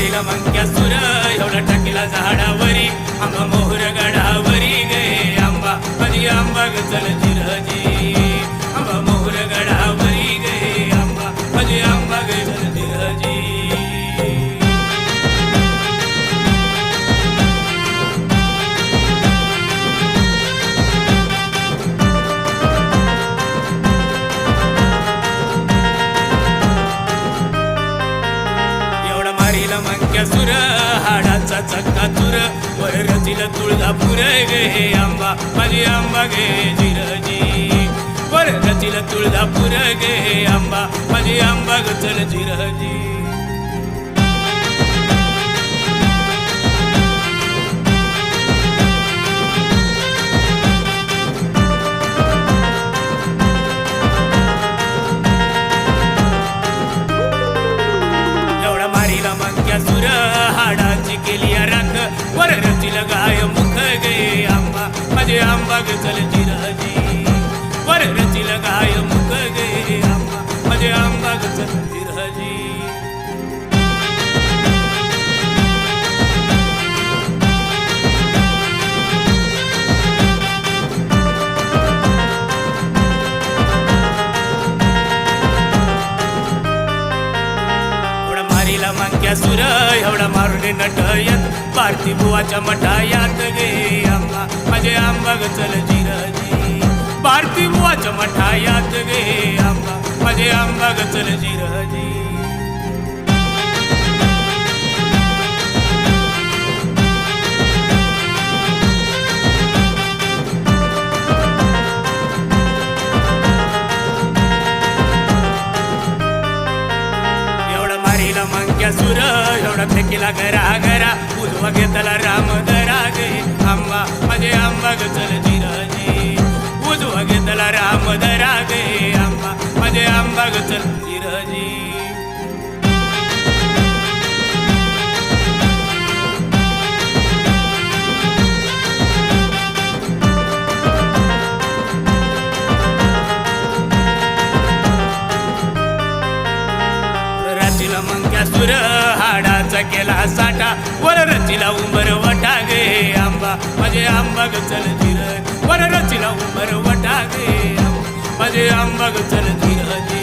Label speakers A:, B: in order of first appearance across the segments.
A: मारिला मंक्या सुर एवढा टाकीला झाडावरी आंबा मोहर गडावरी गे आंबा माझी आंबा ग चल जिरजी आंबा मोहर गडावरी गे आंबा माझी आंबा ग चल जिरजी मंक्या सुर हाडाचा चक्का चुर वर रचिल तुळजापूर गे आंबा माझी आंबा गे जिरजी वर रचिल तुळजापूर गे आंबा माझी आंबा ग चल जिरजी सुर हाडाची केली राख वर रचिल गाय मुख गे आंबा माझे आंबा ग चल जिरजी वर रचिल गाय मुख गे आंबा माझे आंबा ग चल जिरजी मंक्या सुर एवढा मारुने नटयत पार्थी बुवाच्या मठायात गे आंबा माझे आंबा ग चल जिरजी पार्थी बुवाच्या मठायात गे आंबा माझे आंबा ग चल जिरजी मंक्या सुर एवढा फेकीला घरा घरा उजवा घेतला राम दरा गे आंबा माझे आंबा ग चल जिरजी उजवा घेतला राम दरा गे आंबा माझे आंबा ग चल जिरजी मंक्या सुर हाडाचा केला साठा वर रचिला उंबर वटा गे आंबा माझे आंबा ग चल जिर वर रचिला उंबर वटा गे आंबा माझे आंबा ग चल जिरजी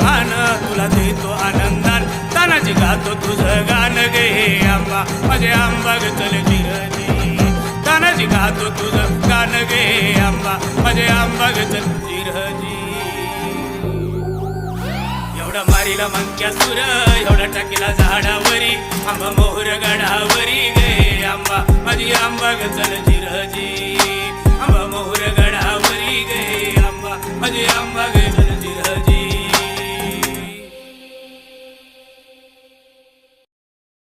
A: मान तुला देतो आनंदान तानाजी गातो तुझं गान गे आंबा माझे आंबा ग चल जिरजी तानाजी गातो तुझं गान गे आंबा माझे आंबा ग चल जिरजी एवढा मारिला मंक्या सुर एवढा टाकीला झाडावरी आंबा मोहर गडावरी गे आंबा माझी आंबा ग चल